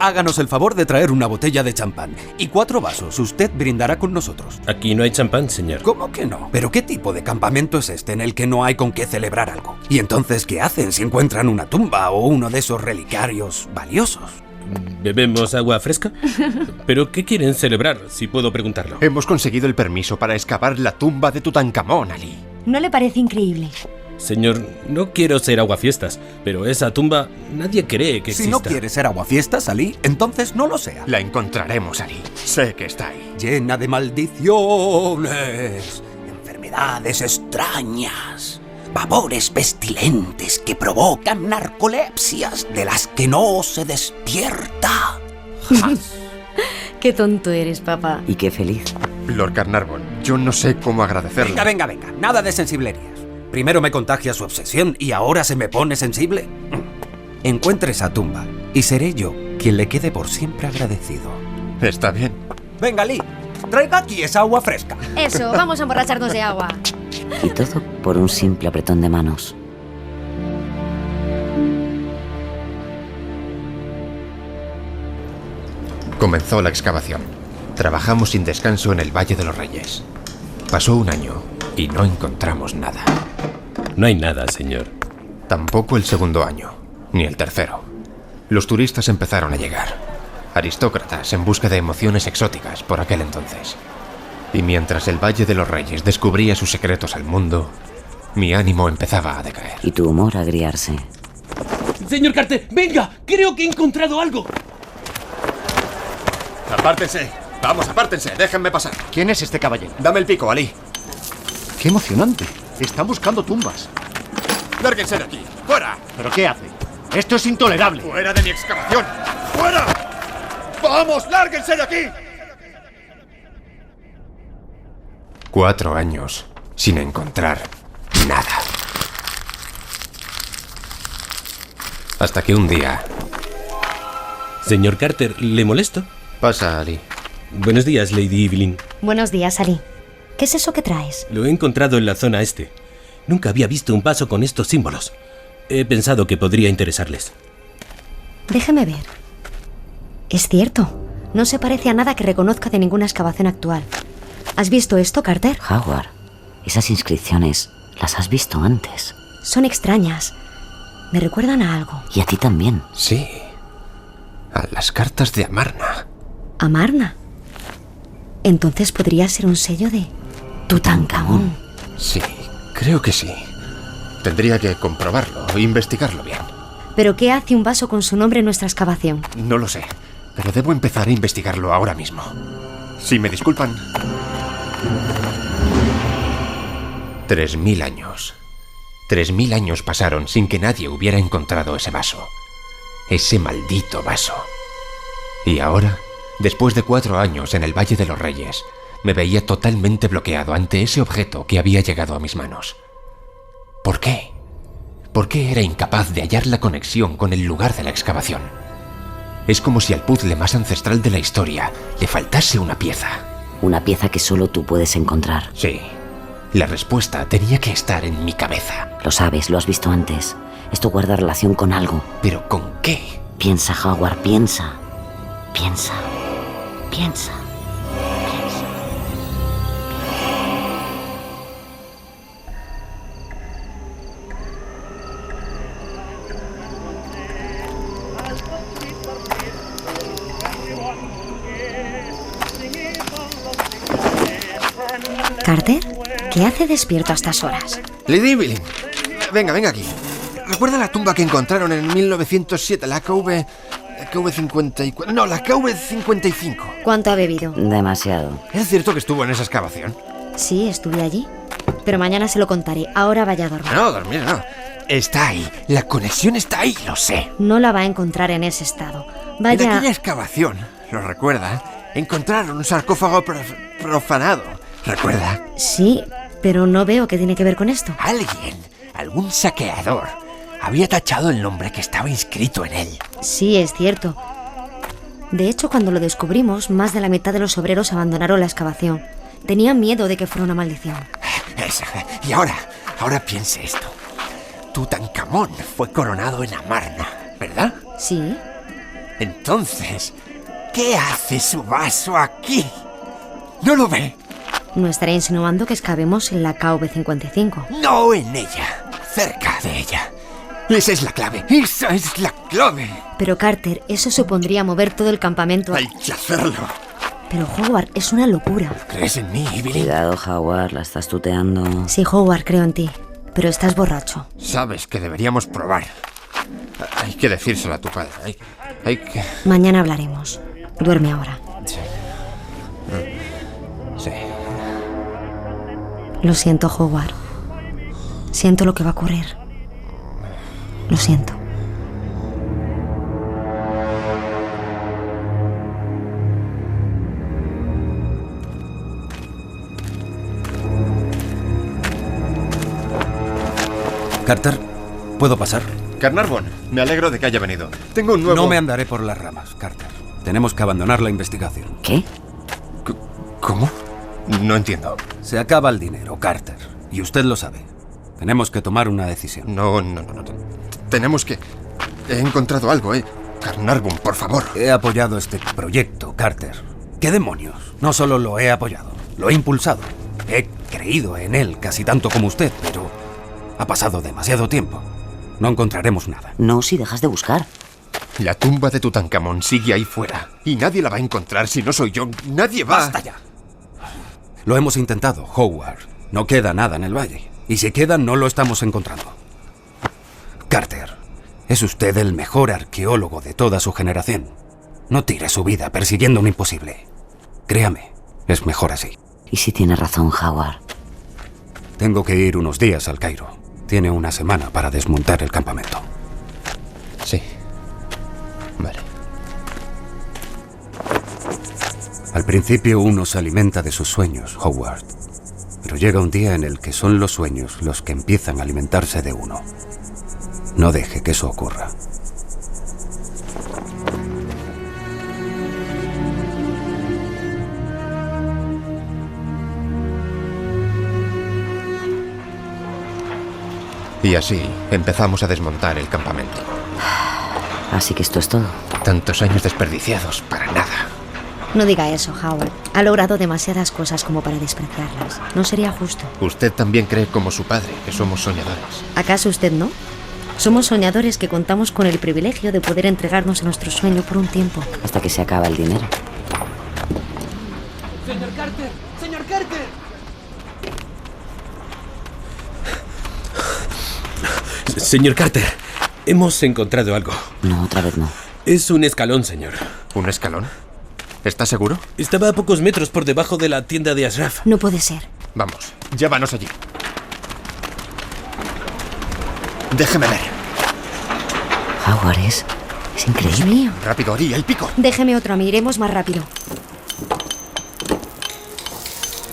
háganos el favor de traer una botella de champán y 4 vasos. Usted brindará con nosotros. Aquí no hay champán, señor. ¿Cómo que no? ¿Pero qué tipo de campamento es este en el que no hay con qué celebrar algo? ¿Y entonces qué hacen si encuentran una tumba o uno de esos relicarios valiosos? ¿Bebemos agua fresca? ¿Pero qué quieren celebrar, si puedo preguntarlo? Hemos conseguido el permiso para excavar la tumba de Tutankamón, Ali. ¿No le parece increíble? Señor, no quiero ser aguafiestas, pero esa tumba nadie cree que exista. Si no quiere ser aguafiestas, Ali, entonces no lo sea. La encontraremos, Ali. Sé que está ahí. Llena de maldiciones, enfermedades extrañas, vapores pestilentes que provocan narcolepsias de las que no se despierta. Qué tonto eres, papá. Y qué feliz. Lord Carnarvon, yo no sé cómo agradecerle. Venga, nada de sensiblerías. Primero me contagia su obsesión y ahora se me pone sensible. Encuentre esa tumba y seré yo quien le quede por siempre agradecido. Está bien. Venga, Lee, traiga aquí esa agua fresca. Eso, vamos a emborracharnos de agua. Y todo por un simple apretón de manos. Comenzó la excavación. Trabajamos sin descanso en el Valle de los Reyes. Pasó un año y no encontramos nada. No hay nada, señor. Tampoco el segundo año, ni el tercero. Los turistas empezaron a llegar. Aristócratas en busca de emociones exóticas por aquel entonces. Y mientras el Valle de los Reyes descubría sus secretos al mundo, mi ánimo empezaba a decaer. Y tu humor a agriarse. Señor Carter, venga, creo que he encontrado algo. ¡Apártense! ¡Vamos, apártense! ¡Déjenme pasar! ¿Quién es este caballero? Dame el pico, Ali. ¡Qué emocionante! Están buscando tumbas. ¡Lárguense de aquí! ¡Fuera! ¿Pero qué hace? ¡Esto es intolerable! ¡Fuera de mi excavación! ¡Fuera! ¡Vamos, lárguense de aquí! 4 años sin encontrar nada. Hasta que un día... Señor Carter, ¿le molesto? Pasa, Ali. Buenos días, Lady Evelyn. Buenos días, Ali. ¿Qué es eso que traes? Lo he encontrado en la zona este. Nunca había visto un vaso con estos símbolos. He pensado que podría interesarles. Déjeme ver. Es cierto. No se parece a nada que reconozca de ninguna excavación actual. ¿Has visto esto, Carter? Howard, esas inscripciones las has visto antes. Son extrañas. Me recuerdan a algo. Y a ti también. Sí. A las cartas de Amarna. ¿Amarna? Entonces podría ser un sello de Tutankamón. Sí, creo que sí. Tendría que comprobarlo e investigarlo bien. ¿Pero qué hace un vaso con su nombre en nuestra excavación? No lo sé, pero debo empezar a investigarlo ahora mismo. Si me disculpan. 3000 años. 3000 años pasaron sin que nadie hubiera encontrado ese vaso. Ese maldito vaso. Y ahora, después de 4 años en el Valle de los Reyes, me veía totalmente bloqueado ante ese objeto que había llegado a mis manos. ¿Por qué? ¿Por qué era incapaz de hallar la conexión con el lugar de la excavación? Es como si al puzzle más ancestral de la historia le faltase una pieza. Una pieza que solo tú puedes encontrar. Sí. La respuesta tenía que estar en mi cabeza. Lo sabes, lo has visto antes. Esto guarda relación con algo. ¿Pero con qué? Piensa, Howard, piensa. Piensa. Piensa. ¿Carter? ¿Qué hace despierto a estas horas? Lady Evelyn, venga aquí. ¿Recuerda la tumba que encontraron en 1907? La KV54... No, la KV55. ¿Cuánto ha bebido? Demasiado. ¿Es cierto que estuvo en esa excavación? Sí, estuve allí. Pero mañana se lo contaré. Ahora vaya a dormir. No, dormir no. Está ahí. La conexión está ahí, lo sé. No la va a encontrar en ese estado. Vaya... En aquella excavación, ¿lo recuerda? Encontraron un sarcófago profanado. ¿Recuerda? Sí, pero no veo qué tiene que ver con esto. Alguien, algún saqueador, había tachado el nombre que estaba inscrito en él. Sí, es cierto. De hecho, cuando lo descubrimos, más de la mitad de los obreros abandonaron la excavación. Tenían miedo de que fuera una maldición. Eso. Y ahora piense esto. Tutankamón fue coronado en Amarna, ¿verdad? Sí. Entonces, ¿qué hace su vaso aquí? ¿No lo ve? ¿No estará insinuando que excavemos en la KV55? No en ella, cerca de ella. Esa es la clave, esa es la clave. Pero Carter, eso supondría mover todo el campamento. Hay que hacerlo. Pero Howard, es una locura. ¿Crees en mí, Evelyn? Cuidado, Howard, la estás tuteando. Sí, Howard, creo en ti. Pero estás borracho. Sabes que deberíamos probar. Hay que decírselo a tu padre. Hay que... Mañana hablaremos. Duerme ahora. Sí. Lo siento, Howard. Siento lo que va a ocurrir. Lo siento. Carter, ¿puedo pasar? Carnarvon, me alegro de que haya venido. Tengo un nuevo... No me andaré por las ramas, Carter. Tenemos que abandonar la investigación. ¿Qué? ¿Cómo? No entiendo. Se acaba el dinero, Carter. Y usted lo sabe. Tenemos que tomar una decisión. No. Tenemos que... He encontrado algo, Carnarvon, por favor. He apoyado este proyecto, Carter. ¿Qué demonios? No solo lo he apoyado, lo he impulsado. He creído en él casi tanto como usted, pero ha pasado demasiado tiempo. No encontraremos nada. No, si dejas de buscar. La tumba de Tutankamón sigue ahí fuera. Y nadie la va a encontrar si no soy yo. Nadie va... ¡Basta ya! Lo hemos intentado, Howard. No queda nada en el valle. Y si queda, no lo estamos encontrando. Carter, es usted el mejor arqueólogo de toda su generación. No tire su vida persiguiendo un imposible. Créame, es mejor así. ¿Y si tiene razón, Howard? Tengo que ir unos días al Cairo. Tiene una semana para desmontar el campamento. Sí. Vale. Al principio uno se alimenta de sus sueños, Howard. Pero llega un día en el que son los sueños los que empiezan a alimentarse de uno. No deje que eso ocurra. Y así empezamos a desmontar el campamento. Así que esto es todo. Tantos años desperdiciados para nada. No diga eso, Howard. Ha logrado demasiadas cosas como para despreciarlas. No sería justo. Usted también cree como su padre, que somos soñadores. ¿Acaso usted no? Somos soñadores que contamos con el privilegio de poder entregarnos a nuestro sueño por un tiempo. Hasta que se acaba el dinero. ¡Señor Carter! ¡Señor Carter! Señor Carter, hemos encontrado algo. No, otra vez no. Es un escalón, señor. ¿Un escalón? ¿Estás seguro? Estaba a pocos metros por debajo de la tienda de Ashraf. No puede ser. Vamos, llévanos allí. Déjeme ver. Howard, es increíble. Dios mío. Rápido, Ari, el pico. Déjeme otro a mí, iremos más rápido.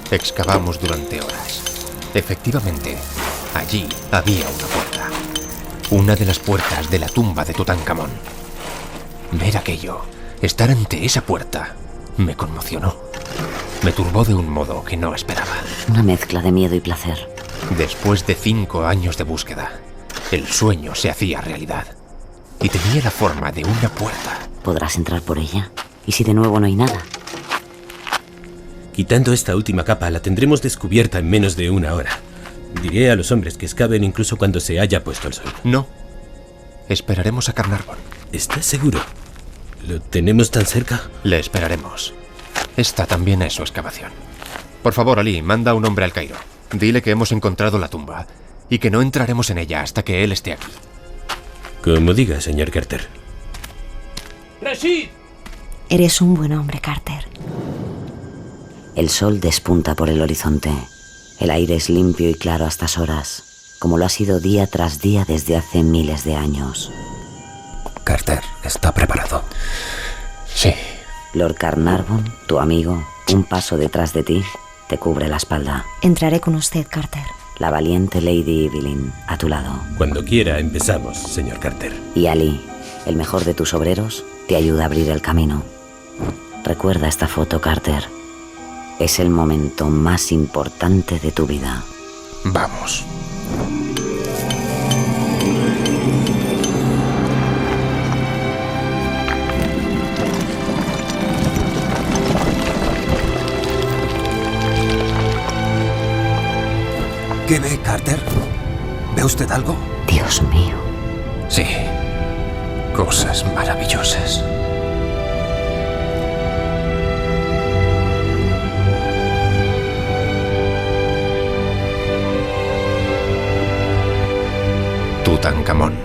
Excavamos durante horas. Efectivamente, allí había una puerta. Una de las puertas de la tumba de Tutankamón. Ver aquello, estar ante esa puerta, me conmocionó. Me turbó de un modo que no esperaba. Una mezcla de miedo y placer. Después de 5 años de búsqueda, el sueño se hacía realidad. Y tenía la forma de una puerta. ¿Podrás entrar por ella? ¿Y si de nuevo no hay nada? Quitando esta última capa, la tendremos descubierta en menos de 1 hora. Diré a los hombres que excaven incluso cuando se haya puesto el sol. No. Esperaremos a Carnarvon. ¿Estás seguro? ¿Lo tenemos tan cerca? Le esperaremos. Esta también es su excavación. Por favor, Ali, manda a un hombre al Cairo. Dile que hemos encontrado la tumba y que no entraremos en ella hasta que él esté aquí. Como diga, señor Carter. ¡Rashid! Eres un buen hombre, Carter. El sol despunta por el horizonte. El aire es limpio y claro a estas horas, como lo ha sido día tras día desde hace miles de años. Carter, ¿está preparado? Sí. Lord Carnarvon, tu amigo, un paso detrás de ti, te cubre la espalda. Entraré con usted, Carter. La valiente Lady Evelyn, a tu lado. Cuando quiera empezamos, señor Carter. Y Ali, el mejor de tus obreros, te ayuda a abrir el camino. Recuerda esta foto, Carter. Es el momento más importante de tu vida. Vamos. ¿Qué ve, Carter? ¿Ve usted algo? Dios mío. Sí. Cosas maravillosas. Tutankamón,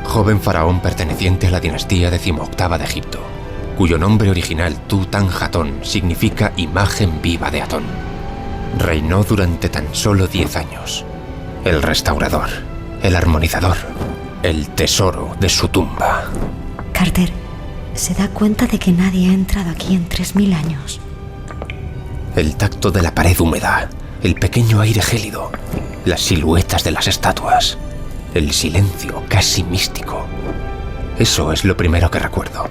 joven faraón perteneciente a la dinastía 18ª de Egipto, cuyo nombre original Tutanjatón significa imagen viva de Atón. Reinó durante tan solo 10 años. El restaurador, el armonizador, el tesoro de su tumba. Carter, ¿se da cuenta de que nadie ha entrado aquí en 3000 años? El tacto de la pared húmeda, el pequeño aire gélido, las siluetas de las estatuas. el silencio casi místico. Eso es lo primero que recuerdo.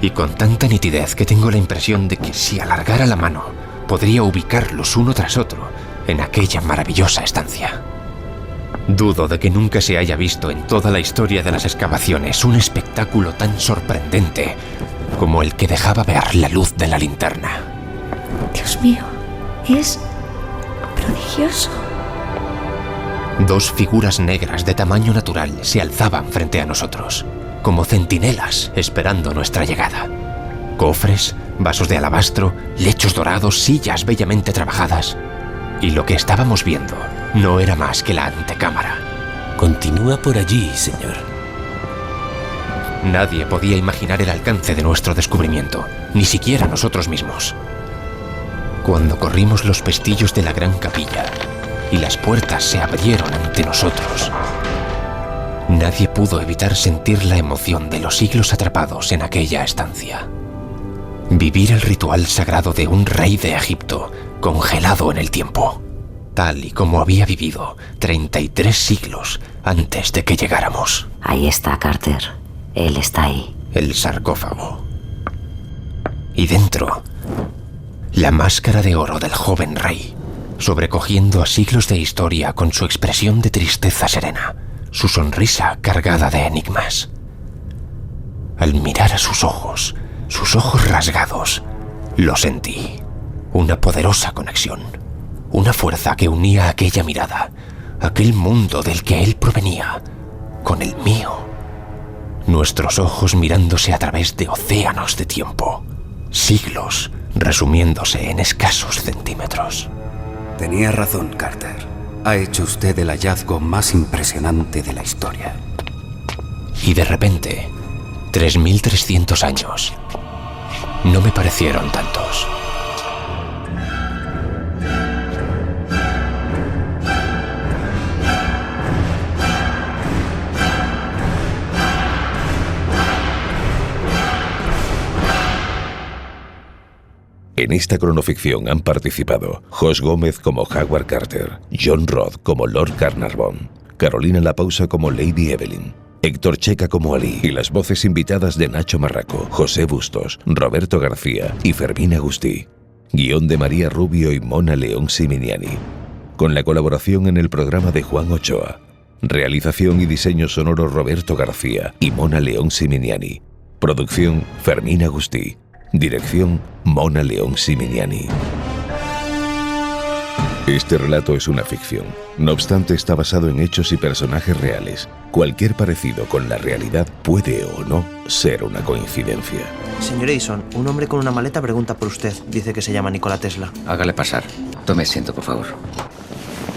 Y con tanta nitidez que tengo la impresión de que si alargara la mano, podría ubicarlos uno tras otro en aquella maravillosa estancia. Dudo de que nunca se haya visto en toda la historia de las excavaciones un espectáculo tan sorprendente como el que dejaba ver la luz de la linterna. Dios mío, es prodigioso. Dos figuras negras de tamaño natural se alzaban frente a nosotros, como centinelas esperando nuestra llegada. Cofres, vasos de alabastro, lechos dorados, sillas bellamente trabajadas. Y lo que estábamos viendo no era más que la antecámara. Continúa por allí, señor. Nadie podía imaginar el alcance de nuestro descubrimiento, ni siquiera nosotros mismos. Cuando corrimos los pestillos de la gran capilla y las puertas se abrieron ante nosotros, nadie pudo evitar sentir la emoción de los siglos atrapados en aquella estancia. Vivir el ritual sagrado de un rey de Egipto congelado en el tiempo, tal y como había vivido 33 siglos antes de que llegáramos. Ahí está Carter. Él está ahí. El sarcófago. Y dentro, la máscara de oro del joven rey, sobrecogiendo a siglos de historia con su expresión de tristeza serena, su sonrisa cargada de enigmas. Al mirar a sus ojos rasgados, lo sentí. Una poderosa conexión, una fuerza que unía aquella mirada, aquel mundo del que él provenía, con el mío. Nuestros ojos mirándose a través de océanos de tiempo, siglos resumiéndose en escasos centímetros. Tenía razón, Carter. Ha hecho usted el hallazgo más impresionante de la historia. Y de repente, 3.300 años no me parecieron tantos. En esta cronoficción han participado Josh Gómez como Howard Carter, John Roth como Lord Carnarvon, Carolina Lapausa como Lady Evelyn, Héctor Checa como Ali y las voces invitadas de Nacho Marraco, José Bustos, Roberto García y Fermín Agustí. Guión de María Rubio y Mona León Siminiani. Con la colaboración en el programa de Juan Ochoa. Realización y diseño sonoro Roberto García y Mona León Siminiani. Producción Fermín Agustí. Dirección Mona León Siminiani. Este relato es una ficción. No obstante, está basado en hechos y personajes reales. Cualquier parecido con la realidad puede o no ser una coincidencia. Señor Edison, un hombre con una maleta pregunta por usted. Dice que se llama Nikola Tesla. Hágale pasar. Tome asiento, por favor.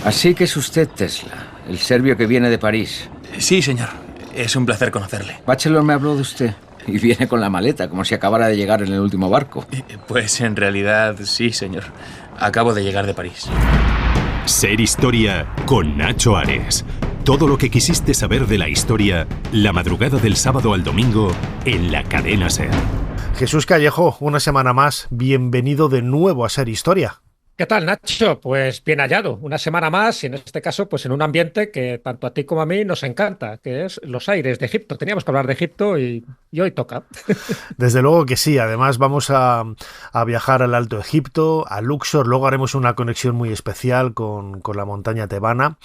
Así que es usted Tesla, el serbio que viene de París. Sí, señor. Es un placer conocerle. Bachelor me habló de usted. Y viene con la maleta, como si acabara de llegar en el último barco. Pues en realidad sí, señor. Acabo de llegar de París. Ser Historia con Nacho Ares. Todo lo que quisiste saber de la historia, la madrugada del sábado al domingo, en la cadena SER. Jesús Callejo, una semana más, bienvenido de nuevo a Ser Historia. ¿Qué tal, Nacho? Pues bien hallado. Una semana más y en este caso pues en un ambiente que tanto a ti como a mí nos encanta, que es los aires de Egipto. Teníamos que hablar de Egipto y hoy toca. Desde luego que sí. Además vamos a viajar al Alto Egipto, a Luxor. Luego haremos una conexión muy especial con la montaña tebana.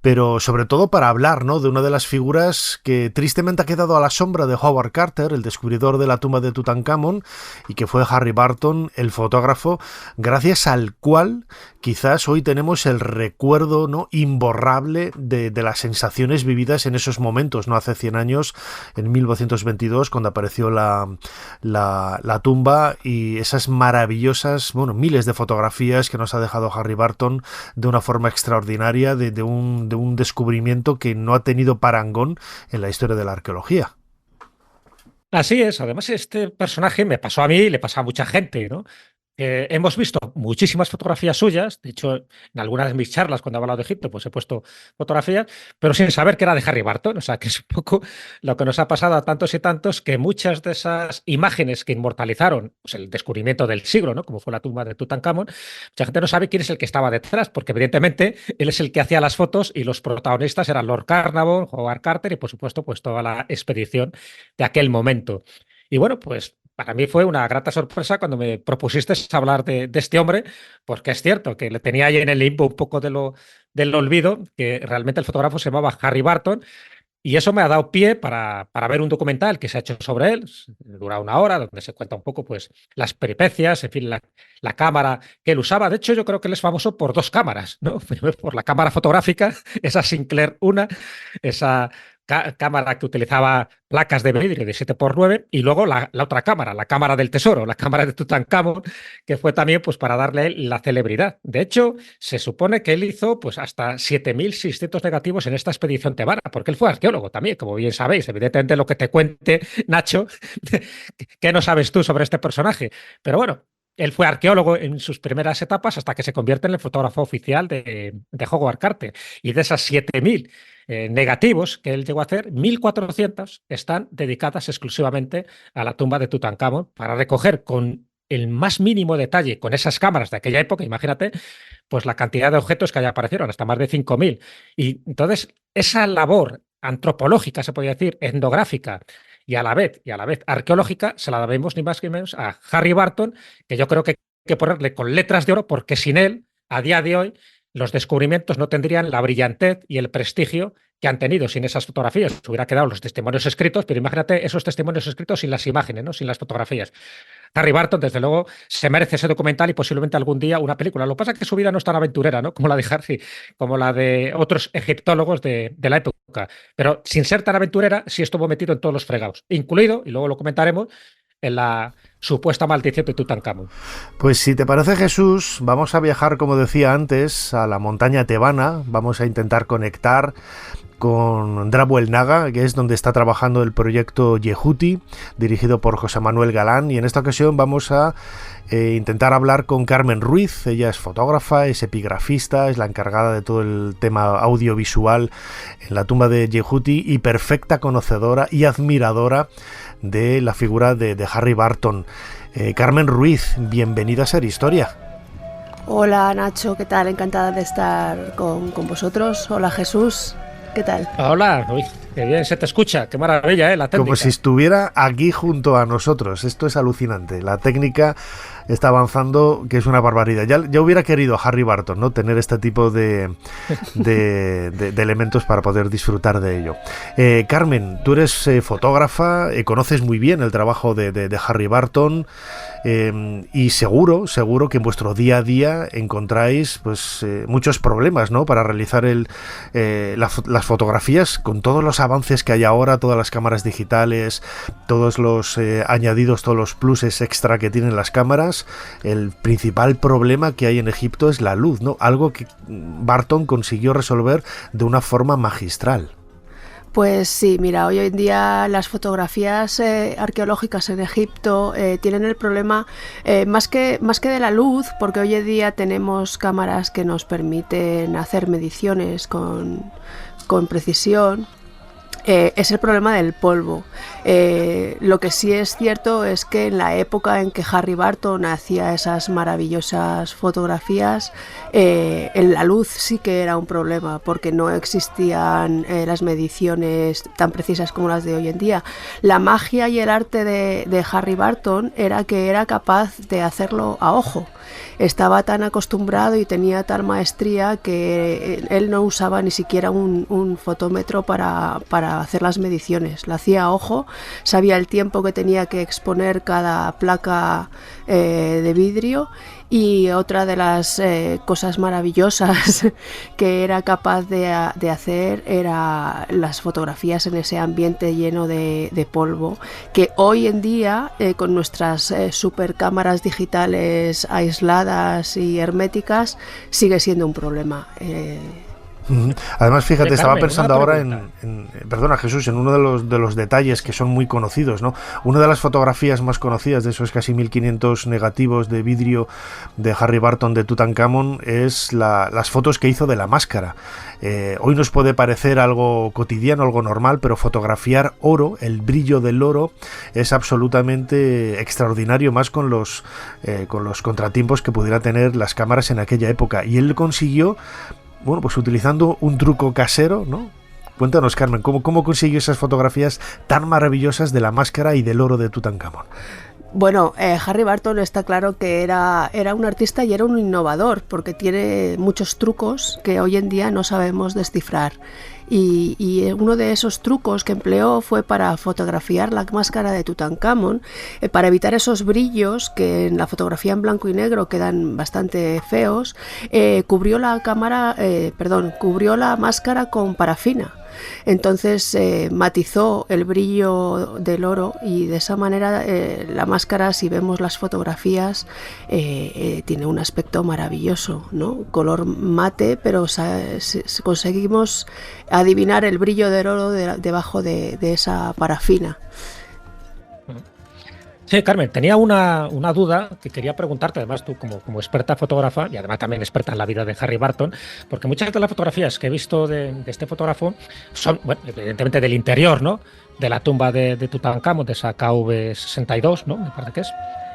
Pero sobre todo para hablar, ¿no?, de una de las figuras que tristemente ha quedado a la sombra de Howard Carter, el descubridor de la tumba de Tutankamón, y que fue Harry Barton, el fotógrafo, gracias al cual quizás hoy tenemos el recuerdo, ¿no?, imborrable de las sensaciones vividas en esos momentos, ¿no?, hace 100 años, en 1922, cuando apareció la tumba, y esas maravillosas, bueno, miles de fotografías que nos ha dejado Harry Barton de una forma extraordinaria, de un descubrimiento que no ha tenido parangón en la historia de la arqueología. Así es. Además, este personaje me pasó a mí y le pasa a mucha gente, ¿no? hemos visto muchísimas fotografías suyas. De hecho, en algunas de mis charlas, cuando he hablado de Egipto, pues he puesto fotografías, pero sin saber que era de Harry Barton. O sea, que es un poco lo que nos ha pasado a tantos y tantos, que muchas de esas imágenes que inmortalizaron pues, el descubrimiento del siglo, ¿no? Como fue la tumba de Tutankamón, mucha gente no sabe quién es el que estaba detrás, porque evidentemente él es el que hacía las fotos y los protagonistas eran Lord Carnarvon, Howard Carter y, por supuesto, pues toda la expedición de aquel momento. Y bueno, pues para mí fue una grata sorpresa cuando me propusiste hablar de este hombre, porque es cierto que le tenía ahí en el limbo un poco del olvido, que realmente el fotógrafo se llamaba Harry Barton, y eso me ha dado pie para ver un documental que se ha hecho sobre él, dura 1 hora, donde se cuenta un poco pues, las peripecias, en fin, la cámara que él usaba. De hecho, yo creo que él es famoso por 2 cámaras, ¿no? Por la cámara fotográfica, esa Sinclair 1, esa cámara que utilizaba placas de vidrio de 7x9 y luego la otra cámara, la cámara del tesoro, la cámara de Tutankamón, que fue también pues, para darle la celebridad. De hecho, se supone que él hizo pues, hasta 7.600 negativos en esta expedición tebana, porque él fue arqueólogo también, como bien sabéis. Evidentemente lo que te cuente Nacho, ¿qué no sabes tú sobre este personaje? Pero bueno, él fue arqueólogo en sus primeras etapas hasta que se convierte en el fotógrafo oficial de Howard Carter. Y de esas 7.000 negativos que él llegó a hacer, 1.400 están dedicadas exclusivamente a la tumba de Tutankamón para recoger con el más mínimo detalle, con esas cámaras de aquella época, imagínate, pues la cantidad de objetos que allá aparecieron, hasta más de 5.000. Y entonces esa labor antropológica, se podría decir, etnográfica, y a la vez arqueológica, se la debemos ni más ni menos a Harry Barton, que yo creo que hay que ponerle con letras de oro, porque sin él, a día de hoy, los descubrimientos no tendrían la brillantez y el prestigio que han tenido sin esas fotografías. Se hubiera quedado los testimonios escritos, pero imagínate esos testimonios escritos sin las imágenes, ¿no? Sin las fotografías. Harry Barton, desde luego, se merece ese documental y posiblemente algún día una película. Lo que pasa es que su vida no es tan aventurera, ¿no? Como la de Harry, como la de otros egiptólogos de la época. Pero sin ser tan aventurera, sí estuvo metido en todos los fregados, incluido, y luego lo comentaremos, en la supuesta maldición de Tutankamón. Pues si te parece, Jesús, vamos a viajar, como decía antes, a la montaña tebana. Vamos a intentar conectar con Drabu el Naga, que es donde está trabajando el proyecto Yehuti, dirigido por José Manuel Galán, y en esta ocasión vamos a intentar hablar con Carmen Ruiz. Ella es fotógrafa, es epigrafista, es la encargada de todo el tema audiovisual en la tumba de Yehuti y perfecta conocedora y admiradora de la figura de Harry Barton. Carmen Ruiz, bienvenida a Ser Historia. Hola Nacho, ¿qué tal? Encantada de estar con vosotros. Hola Jesús, ¿qué tal? Hola, uy, qué bien se te escucha, qué maravilla, la técnica. Como si estuviera aquí junto a nosotros, esto es alucinante, la técnica está avanzando, que es una barbaridad. Ya hubiera querido a Harry Barton, ¿no? Tener este tipo de elementos para poder disfrutar de ello. Carmen, tú eres fotógrafa, conoces muy bien el trabajo de Harry Barton, y seguro que en vuestro día a día encontráis pues muchos problemas, ¿no? Para realizar las fotografías con todos los avances que hay ahora, todas las cámaras digitales, todos los añadidos, todos los pluses extra que tienen las cámaras. El principal problema que hay en Egipto es la luz, ¿no? Algo que Barton consiguió resolver de una forma magistral. Pues sí, mira, hoy en día las fotografías arqueológicas en Egipto tienen el problema más que de la luz, porque hoy en día tenemos cámaras que nos permiten hacer mediciones con precisión. Es el problema del polvo. Lo que sí es cierto es que en la época en que Harry Barton hacía esas maravillosas fotografías, en la luz sí que era un problema, porque no existían las mediciones tan precisas como las de hoy en día. La magia y el arte de Harry Barton era que era capaz de hacerlo a ojo. Estaba tan acostumbrado y tenía tal maestría que él no usaba ni siquiera un fotómetro para hacer las mediciones. Lo hacía a ojo, sabía el tiempo que tenía que exponer cada placa de vidrio. Y otra de las cosas maravillosas que era capaz de hacer era las fotografías en ese ambiente lleno de polvo, que hoy en día con nuestras super cámaras digitales aisladas y herméticas sigue siendo un problema. Además, fíjate, estaba Carmen, pensando ahora perdona, Jesús, en uno de los detalles que son muy conocidos, ¿no? Una de las fotografías más conocidas de esos casi 1500 negativos de vidrio de Harry Barton de Tutankamón es las fotos que hizo de la máscara. Hoy nos puede parecer algo cotidiano, algo normal, pero fotografiar oro, el brillo del oro, es absolutamente extraordinario, más con los contratiempos que pudiera tener las cámaras en aquella época. Y él consiguió, bueno, pues utilizando un truco casero, ¿no? Cuéntanos, Carmen, ¿cómo consiguió esas fotografías tan maravillosas de la máscara y del oro de Tutankamón? Bueno, Harry Barton está claro que era un artista y era un innovador, porque tiene muchos trucos que hoy en día no sabemos descifrar. Y uno de esos trucos que empleó fue para fotografiar la máscara de Tutankamón, para evitar esos brillos que en la fotografía en blanco y negro quedan bastante feos. Cubrió la máscara con parafina. Entonces matizó el brillo del oro y de esa manera la máscara, si vemos las fotografías, tiene un aspecto maravilloso, ¿no? Color mate, pero conseguimos adivinar el brillo del oro debajo de esa parafina. Sí, Carmen, tenía una duda que quería preguntarte, además tú como experta fotógrafa y además también experta en la vida de Harry Barton, porque muchas de las fotografías que he visto de este fotógrafo son, bueno, evidentemente del interior, ¿no? De la tumba de Tutankamón, de esa KV62, ¿no? Me parece que es.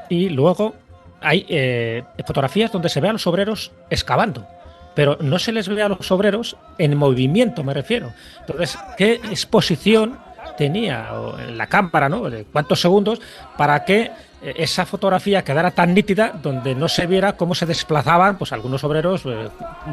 Y luego hay fotografías donde se ve a los obreros excavando, pero no se les ve a los obreros en movimiento, me refiero. Entonces, ¿qué exposición tenía en la cámara, ¿no? De cuántos segundos para que esa fotografía quedara tan nítida, donde no se viera cómo se desplazaban pues algunos obreros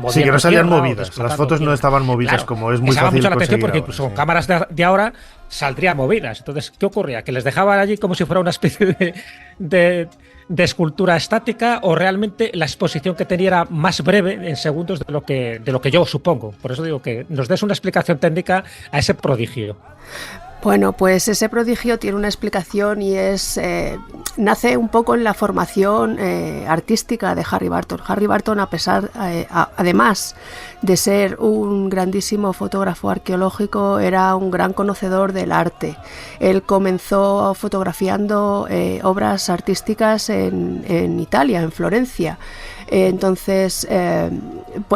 sí, que no salían movidas, las fotos no estaban movidas, claro, como es muy fácil mucho la atención porque ahora, incluso con cámaras de ahora saldrían movidas. Entonces, ¿qué ocurría? ¿Que les dejaban allí como si fuera una especie de escultura estática, o realmente la exposición que tenía era más breve en segundos de lo que yo supongo? Por eso digo que nos des una explicación técnica a ese prodigio. Bueno, pues ese prodigio tiene una explicación y nace un poco en la formación artística de Harry Barton. Harry Barton, además de ser un grandísimo fotógrafo arqueológico, era un gran conocedor del arte. Él comenzó fotografiando obras artísticas en Italia, en Florencia. Entonces,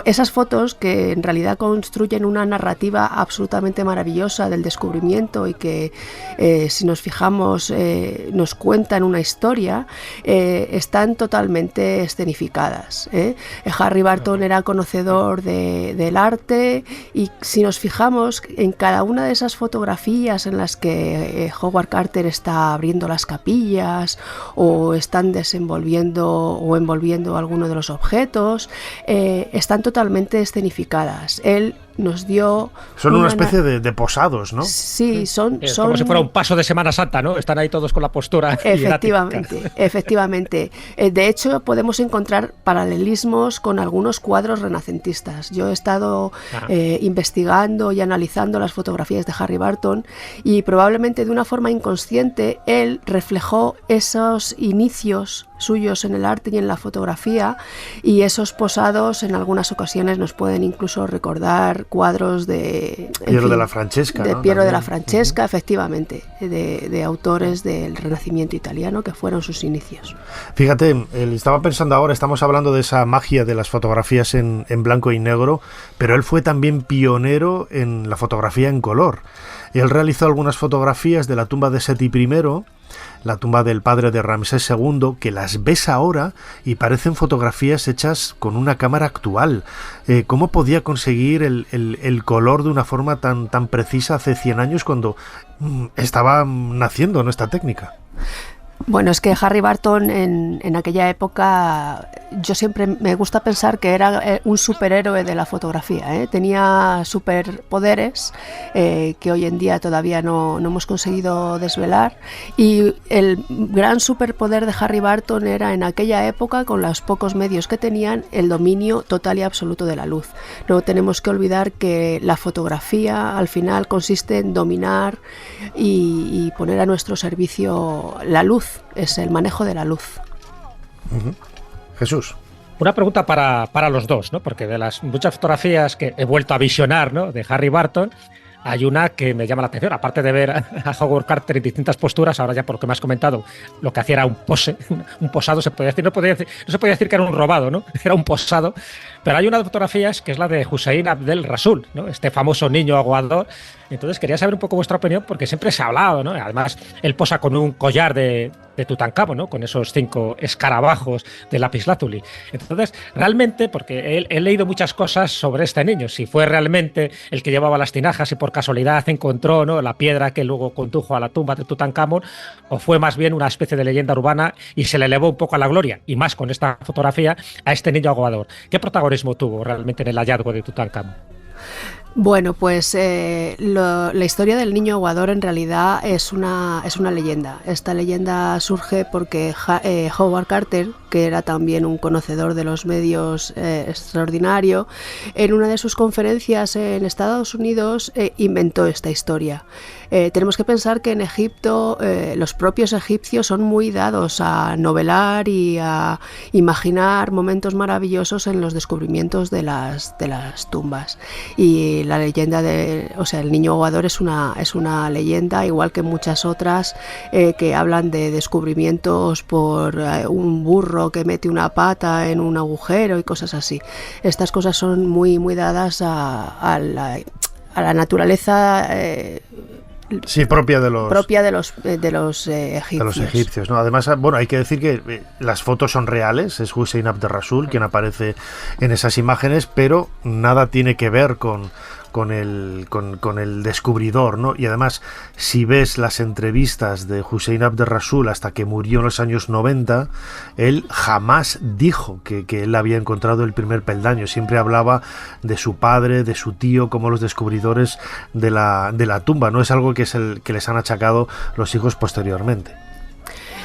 esas fotos, que en realidad construyen una narrativa absolutamente maravillosa del descubrimiento y que, si nos fijamos, nos cuentan una historia, están totalmente escenificadas. Harry Barton era conocedor del arte, y si nos fijamos en cada una de esas fotografías en las que Howard Carter está abriendo las capillas o están desenvolviendo o envolviendo alguno de los objetos, están totalmente escenificadas. Él nos dio... Son una especie de posados, ¿no? Sí, son como si fuera un paso de Semana Santa, ¿no? Están ahí todos con la postura. Efectivamente. De hecho, podemos encontrar paralelismos con algunos cuadros renacentistas. Yo he estado investigando y analizando las fotografías de Harry Barton, y probablemente de una forma inconsciente él reflejó esos inicios suyos en el arte y en la fotografía, y esos posados en algunas ocasiones nos pueden incluso recordar cuadros de Piero de la Francesca, de ¿no? Piero de la Francesca, efectivamente, de autores del Renacimiento italiano que fueron sus inicios. Fíjate, estaba pensando ahora, estamos hablando de esa magia de las fotografías en blanco y negro, pero él fue también pionero en la fotografía en color. Él realizó algunas fotografías de la tumba de Seti I, la tumba del padre de Ramsés II, que las ves ahora y parecen fotografías hechas con una cámara actual. ¿Cómo podía conseguir el color de una forma tan precisa hace 100 años cuando estaba naciendo esta técnica? Bueno, es que Harry Barton en aquella época, yo siempre me gusta pensar que era un superhéroe de la fotografía, ¿eh? Tenía superpoderes que hoy en día todavía no hemos conseguido desvelar, y el gran superpoder de Harry Barton era, en aquella época, con los pocos medios que tenían, el dominio total y absoluto de la luz. No tenemos que olvidar que la fotografía al final consiste en dominar y poner a nuestro servicio la luz. Es el manejo de la luz. Jesús. Una pregunta para los dos, ¿no? Porque de las muchas fotografías que he vuelto a visionar, ¿no?, de Harry Burton, hay una que me llama la atención. Aparte de ver a Howard Carter en distintas posturas, ahora ya por lo que me has comentado, lo que hacía era un posado, se podía decir. No se podía decir que era un robado, ¿no? Era un posado. Pero hay una de fotografías que es la de Hussein Abdel Rasul, ¿no?, este famoso niño aguador. Entonces quería saber un poco vuestra opinión, porque siempre se ha hablado, ¿no? Además, él posa con un collar de Tutankamón, ¿no?, con esos 5 escarabajos de lapislázuli. Entonces, realmente, porque he leído muchas cosas sobre este niño, si fue realmente el que llevaba las tinajas y por casualidad encontró, ¿no?, la piedra que luego condujo a la tumba de Tutankamón, o fue más bien una especie de leyenda urbana y se le elevó un poco a la gloria, y más con esta fotografía, a este niño aguador. ¿Qué protagonismo tuvo realmente en el hallazgo de Tutankamón? Bueno, pues la historia del niño aguador en realidad es una leyenda. Esta leyenda surge porque Howard Carter, que era también un conocedor de los medios extraordinario, en una de sus conferencias en Estados Unidos inventó esta historia. Tenemos que pensar que en Egipto los propios egipcios son muy dados a novelar y a imaginar momentos maravillosos en los descubrimientos de las tumbas. Y la leyenda el niño aguador es una leyenda, igual que muchas otras que hablan de descubrimientos por un burro que mete una pata en un agujero y cosas así. Estas cosas son muy, muy dadas a la naturaleza. Sí, propia de los egipcios. De los egipcios, ¿no? Además, bueno, hay que decir que las fotos son reales, es Hussein Abdel Rasul quien aparece en esas imágenes, pero nada tiene que ver con el descubridor, ¿no? Y además, si ves las entrevistas de Hussein Abdel Rasul hasta que murió en los años 90, él jamás dijo que él había encontrado el primer peldaño. Siempre hablaba de su padre, de su tío, como los descubridores de la tumba. No es algo que les han achacado los hijos posteriormente.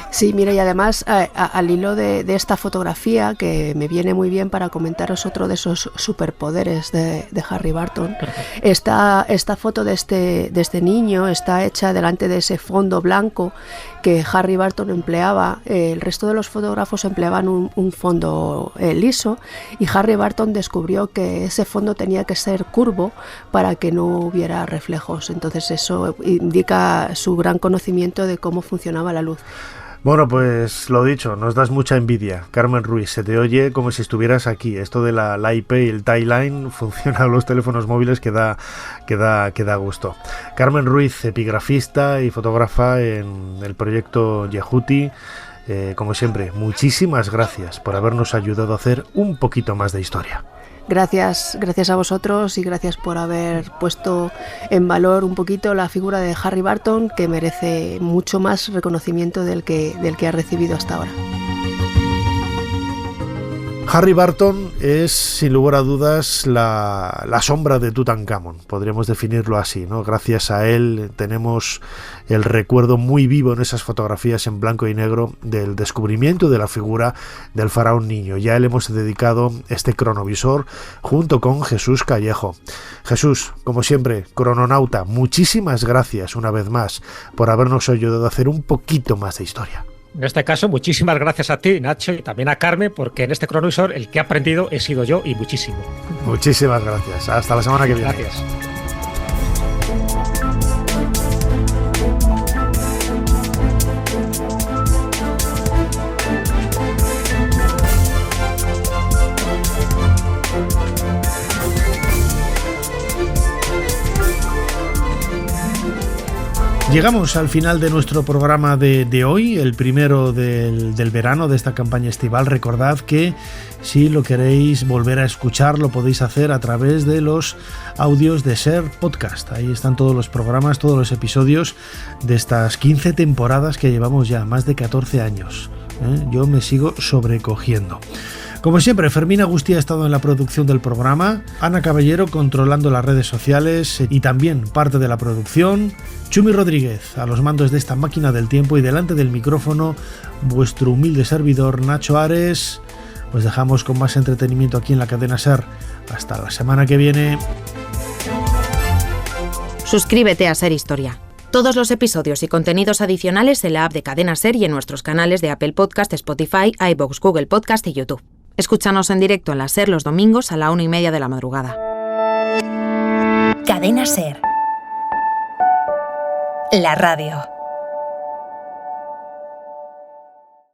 Sí, mira, y además al hilo de esta fotografía, que me viene muy bien para comentaros otro de esos superpoderes de Harry Burton, esta foto de este niño está hecha delante de ese fondo blanco que Harry Burton empleaba. El resto de los fotógrafos empleaban un fondo liso, y Harry Burton descubrió que ese fondo tenía que ser curvo para que no hubiera reflejos. Entonces eso indica su gran conocimiento de cómo funcionaba la luz. Bueno, pues lo dicho, nos das mucha envidia. Carmen Ruiz, se te oye como si estuvieras aquí. Esto de la IP y el tie line funciona en los teléfonos móviles que da gusto. Carmen Ruiz, epigrafista y fotógrafa en el proyecto Yehuti. Como siempre, muchísimas gracias por habernos ayudado a hacer un poquito más de historia. Gracias a vosotros y gracias por haber puesto en valor un poquito la figura de Harry Burton, que merece mucho más reconocimiento del que ha recibido hasta ahora. Harry Burton es, sin lugar a dudas, la sombra de Tutankamón, podríamos definirlo así, ¿no? Gracias a él tenemos el recuerdo muy vivo en esas fotografías en blanco y negro del descubrimiento de la figura del faraón niño. Ya le hemos dedicado este cronovisor junto con Jesús Callejo. Jesús, como siempre, crononauta, muchísimas gracias una vez más por habernos ayudado a hacer un poquito más de historia. En este caso, muchísimas gracias a ti, Nacho, y también a Carmen, porque en este cronovisor el que ha aprendido he sido yo, y muchísimo. Muchísimas gracias. Hasta la semana que viene. Gracias. Llegamos al final de nuestro programa de hoy, el primero del verano, de esta campaña estival. Recordad que si lo queréis volver a escuchar, lo podéis hacer a través de los audios de Ser Podcast. Ahí están todos los programas, todos los episodios de estas 15 temporadas que llevamos ya, más de 14 años. Yo me sigo sobrecogiendo. Como siempre, Fermín Agustí ha estado en la producción del programa, Ana Caballero controlando las redes sociales y también parte de la producción, Chumi Rodríguez a los mandos de esta máquina del tiempo, y delante del micrófono vuestro humilde servidor Nacho Ares. Os dejamos con más entretenimiento aquí en la cadena SER. Hasta la semana que viene. Suscríbete a Ser Historia. Todos los episodios y contenidos adicionales en la app de Cadena SER y en nuestros canales de Apple Podcast, Spotify, iVoox, Google Podcast y YouTube. Escúchanos en directo en la SER los domingos a la 1:30 de la madrugada. Cadena SER. La radio.